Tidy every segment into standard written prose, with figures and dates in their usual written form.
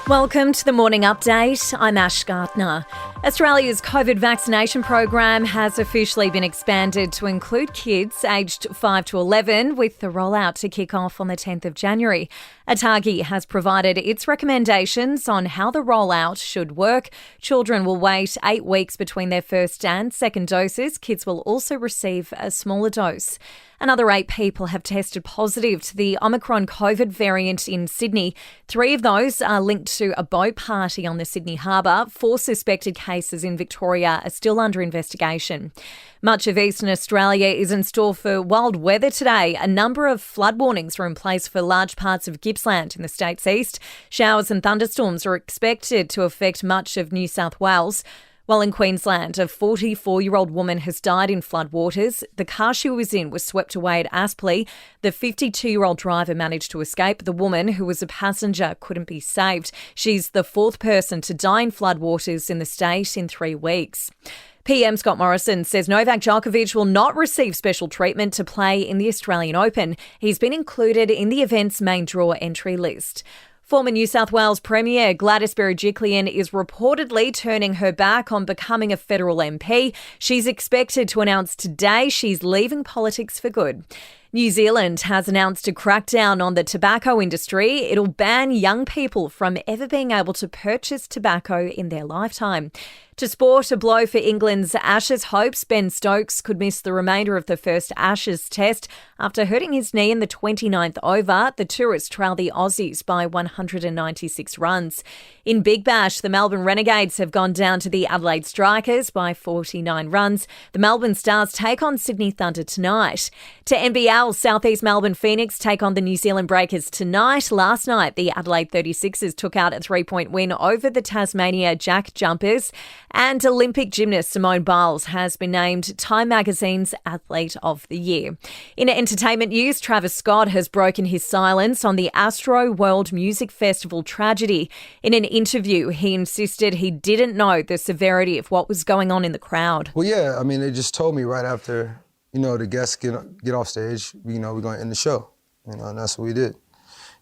Welcome to the Morning Update. I'm Ash Gardner. Australia's COVID vaccination program has officially been expanded to include kids aged 5 to 11, with the rollout to kick off on the 10th of January. ATAGI has provided its recommendations on how the rollout should work. Children will wait 8 weeks between their first and second doses. Kids will also receive a smaller dose. Another 8 people have tested positive to the Omicron COVID variant in Sydney. 3 of those are linked to a boat party on the Sydney Harbour. 4 suspected cases in Victoria are still under investigation. Much of eastern Australia is in store for wild weather today. A number of flood warnings are in place for large parts of Gippsland in the state's east. Showers and thunderstorms are expected to affect much of New South Wales. While in Queensland, a 44-year-old woman has died in floodwaters. The car she was in was swept away at Aspley. The 52-year-old driver managed to escape. The woman, who was a passenger, couldn't be saved. She's the 4th person to die in floodwaters in the state in 3 weeks. PM Scott Morrison says Novak Djokovic will not receive special treatment to play in the Australian Open. He's been included in the event's main draw entry list. Former New South Wales Premier Gladys Berejiklian is reportedly turning her back on becoming a federal MP. She's expected to announce today she's leaving politics for good. New Zealand has announced a crackdown on the tobacco industry. It'll ban young people from ever being able to purchase tobacco in their lifetime. To sport, a blow for England's Ashes hopes. Ben Stokes could miss the remainder of the first Ashes test after hurting his knee in the 29th over. The tourists trail the Aussies by 196 runs. In Big Bash, the Melbourne Renegades have gone down to the Adelaide Strikers by 49 runs. The Melbourne Stars take on Sydney Thunder tonight. To NBL, Southeast Melbourne Phoenix take on the New Zealand Breakers tonight. Last night, the Adelaide 36ers took out a 3-point win over the Tasmania Jack Jumpers. And Olympic gymnast Simone Biles has been named Time Magazine's Athlete of the Year. In entertainment news, Travis Scott has broken his silence on the Astro World Music Festival tragedy. In an interview, he insisted he didn't know the severity of what was going on in the crowd. Well, yeah, I mean, they just told me right after, the guests get off stage, we're going to end the show, and that's what we did.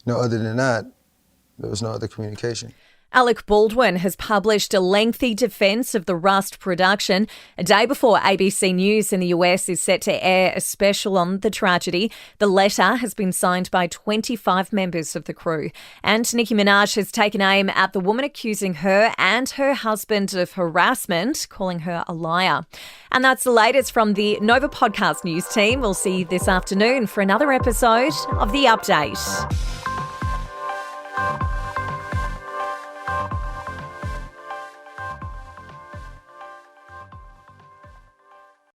Other than that, there was no other communication. Alec Baldwin has published a lengthy defence of the Rust production. A day before ABC News in the US is set to air a special on the tragedy. The letter has been signed by 25 members of the crew. And Nicki Minaj has taken aim at the woman accusing her and her husband of harassment, calling her a liar. And that's the latest from the Nova Podcast News team. We'll see you this afternoon for another episode of The Update.